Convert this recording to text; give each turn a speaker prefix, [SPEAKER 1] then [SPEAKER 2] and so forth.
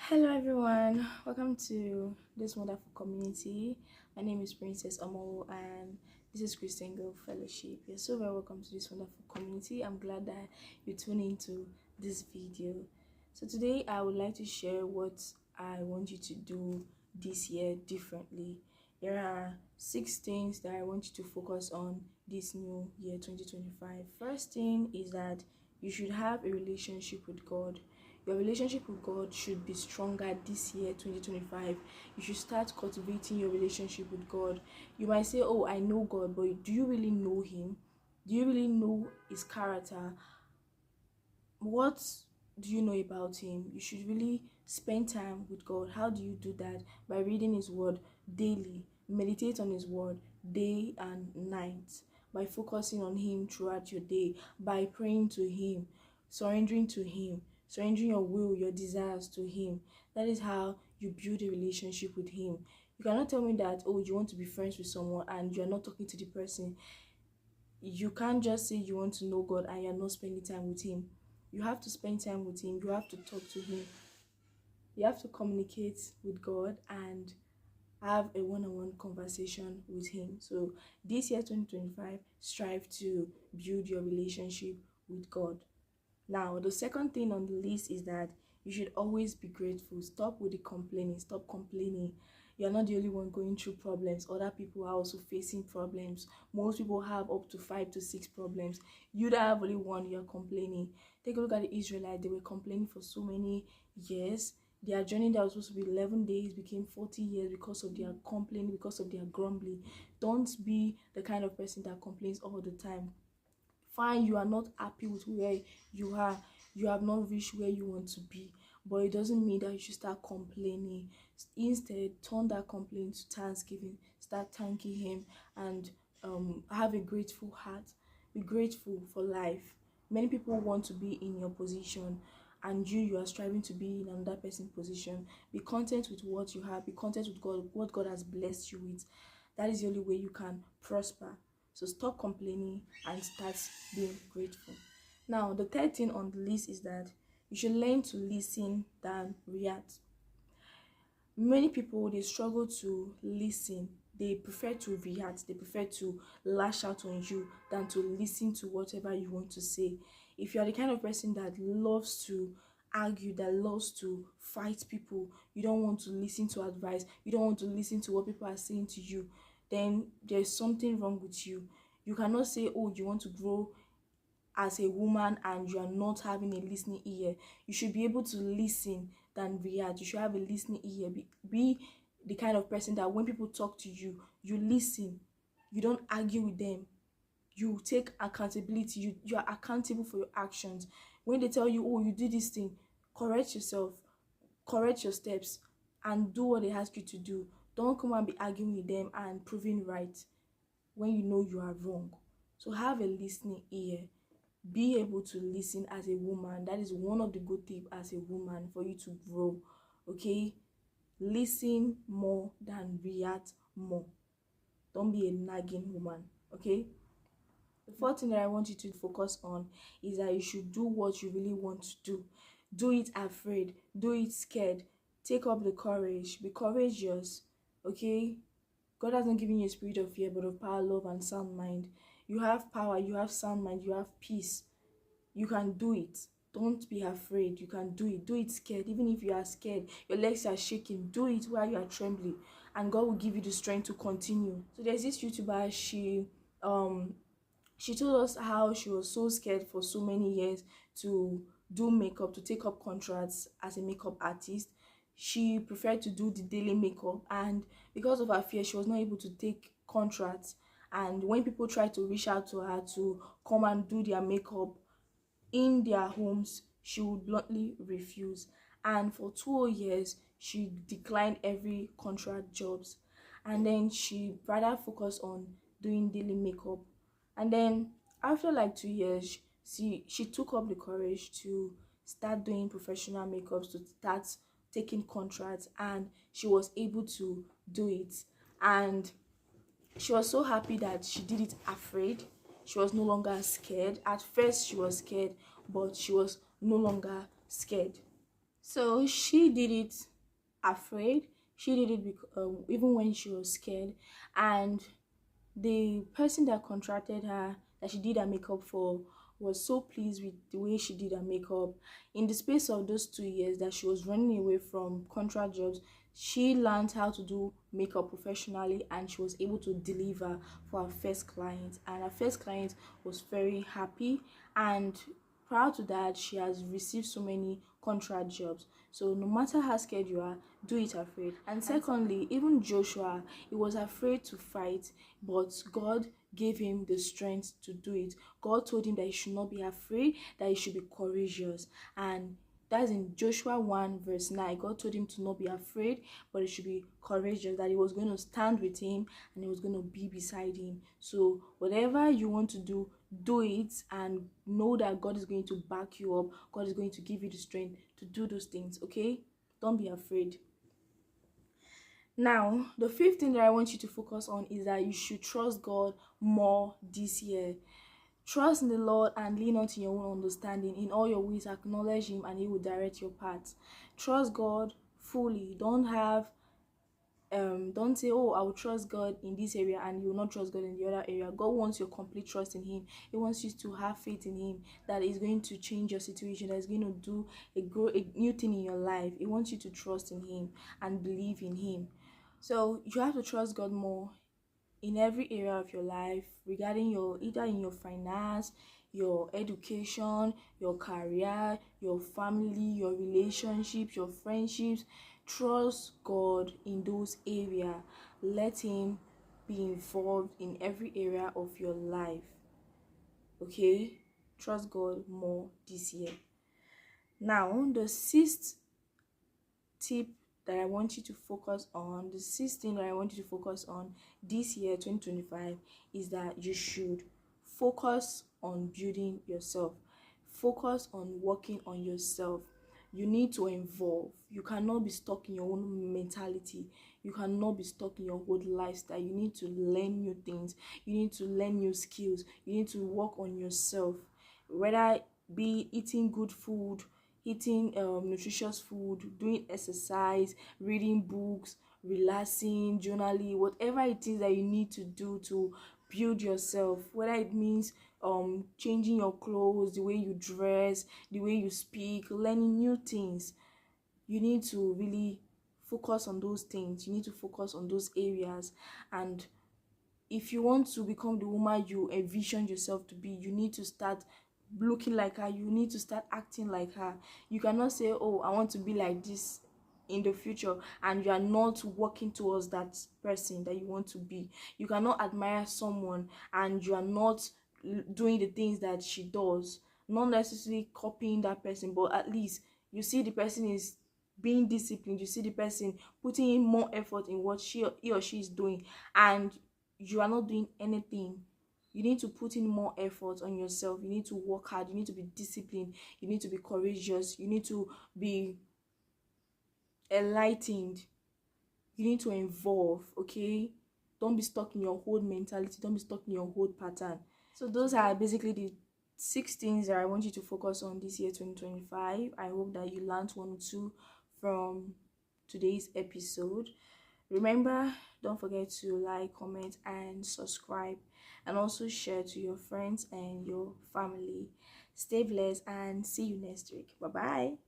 [SPEAKER 1] Hello everyone, welcome to this wonderful community. My name is Princess Omo and this is Christian Girl Fellowship. You're so very welcome to this wonderful community. I'm glad that you tune into this video. So today I would like to share what I want you to do this year differently. There are 6 things that I want you to focus on this new year 2025. First thing is that you should have a relationship with God. Your relationship with God should be stronger this year 2025. You should start cultivating your relationship with God. You might say, oh, I know God, but do you really know him? Do you really know his character? What do you know about him? You should really spend time with God. How do you do that? By reading his word daily. Meditate on his word day and night. By focusing on him throughout your day. By praying to him, surrendering to him, surrendering your will, your desires to him. That is how you build a relationship with him. You cannot tell me that, oh, you want to be friends with someone and you're not talking to the person. You can't just say you want to know God and you're not spending time with him. You have to spend time with him. You have to talk to him. You have to communicate with God and have a one-on-one conversation with him. So this year 2025, strive to build your relationship with God. Now, the second thing on the list is that you should always be grateful. Stop with the complaining. Stop complaining. You're not the only one going through problems. Other people are also facing problems. Most people have up to 5 to 6 problems. You that have only one, you're complaining. Take a look at the Israelites. They were complaining for so many years. Their journey that was supposed to be 11 days became 40 years because of their complaining, because of their grumbling. Don't be the kind of person that complains all the time. Fine, you are not happy with where you are, you have not reached where you want to be, but it doesn't mean that you should start complaining. Instead, turn that complaint to thanksgiving. Start thanking him and have a grateful heart. Be grateful for life. Many people want to be in your position and you are striving to be in another person's position. Be content with what you have. Be content with God, what God has blessed you with. That is the only way you can prosper. So stop complaining and start being grateful. Now, the third thing on the list is that you should learn to listen than react. Many people, they struggle to listen. They prefer to react. They prefer to lash out on you than to listen to whatever you want to say. If you are the kind of person that loves to argue, that loves to fight people, you don't want to listen to advice, you don't want to listen to what people are saying to you, then there's something wrong with you. You cannot say, oh, you want to grow as a woman and you are not having a listening ear. You should be able to listen than react. You should have a listening ear. Be the kind of person that when people talk to you, you listen. You don't argue with them. You take accountability. You are accountable for your actions. When they tell you, oh, you do this thing, correct yourself, correct your steps, and do what they ask you to do. Don't come and be arguing with them and proving right when you know you are wrong. So have a listening ear. Be able to listen as a woman. That is one of the good tips as a woman for you to grow. Okay, listen more than react more. Don't be a nagging woman. Okay, the fourth thing that I want you to focus on is that you should do what you really want to do. Do it afraid, do it scared. Take up the courage, be courageous. Okay, God has not given you a spirit of fear, but of power, love, and sound mind. You have power, you have sound mind, you have peace. You can do it. Don't be afraid. You can do it. Do it scared. Even if you are scared, your legs are shaking, do it while you are trembling, and God will give you the strength to continue. So there's this YouTuber, she told us how she was so scared for so many years to do makeup, to take up contracts as a makeup artist. She preferred to do the daily makeup, and because of her fear, she was not able to take contracts. And when people tried to reach out to her to come and do their makeup in their homes, she would bluntly refuse. And for 2 years, she declined every contract jobs. And then she rather focused on doing daily makeup. And then after like 2 years, she took up the courage to start doing professional makeups, to start taking contracts, and she was able to do it. And she was so happy that she did it afraid. She was no longer scared. At first she was scared, but she was no longer scared. So she did it afraid. She did it even when she was scared. And the person that contracted her, that she did her makeup for, was so pleased with the way she did her makeup. In the space of those 2 years that she was running away from contract jobs, she learned how to do makeup professionally, and she was able to deliver for her first client, and her first client was very happy. And prior to that, she has received so many contract jobs. So no matter how scared you are, do it afraid. And secondly, even Joshua, he was afraid to fight, but God gave him the strength to do it. God told him that he should not be afraid, that he should be courageous. And that's in Joshua 1 verse 9. God told him to not be afraid, but he should be courageous, that he was going to stand with him and he was going to be beside him. So whatever you want to do, do it, and know that God is going to back you up. God is going to give you the strength to do those things, okay? Don't be afraid. Now, the fifth thing that I want you to focus on is that you should trust God more this year. Trust in the Lord and lean not to your own understanding. In all your ways, acknowledge Him and He will direct your paths. Trust God fully. Don't say, oh, I will trust God in this area and you will not trust God in the other area. God wants your complete trust in Him. He wants you to have faith in Him, that is going to change your situation, that is going to do a new thing in your life. He wants you to trust in Him and believe in Him. So you have to trust God more in every area of your life, regarding either in your finance, your education, your career, your family, your relationships, your friendships. Trust God in those areas. Let Him be involved in every area of your life. Okay? Trust God more this year. Now, the sixth tip that I want you to focus on, the sixth thing that I want you to focus on this year 2025, is that you should focus on building yourself. Focus on working on yourself. You need to evolve. You cannot be stuck in your own mentality. You cannot be stuck in your old lifestyle. You need to learn new things. You need to learn new skills. You need to work on yourself, whether be eating good food, eating nutritious food, doing exercise, reading books, relaxing, journaling, whatever it is that you need to do to build yourself, whether it means changing your clothes, the way you dress, the way you speak, learning new things. You need to really focus on those things. You need to focus on those areas. And if you want to become the woman you envisioned yourself to be, you need to start looking like her. You need to start acting like her. You cannot say, oh, I want to be like this in the future, and you are not working towards that person that you want to be. You cannot admire someone and you are not doing the things that she does, not necessarily copying that person, but at least you see the person is being disciplined. You see the person putting in more effort in what he or she is doing, and you are not doing anything. You need to put in more effort on yourself. You need to work hard. You need to be disciplined. You need to be courageous. You need to be enlightened. You need to evolve, okay? Don't be stuck in your old mentality. Don't be stuck in your old pattern. So those are basically the 6 things that I want you to focus on this year 2025. I hope that you learned one or two from today's episode. Remember, don't forget to like, comment, and subscribe, and also share to your friends and your family. Stay blessed and see you next week. Bye bye.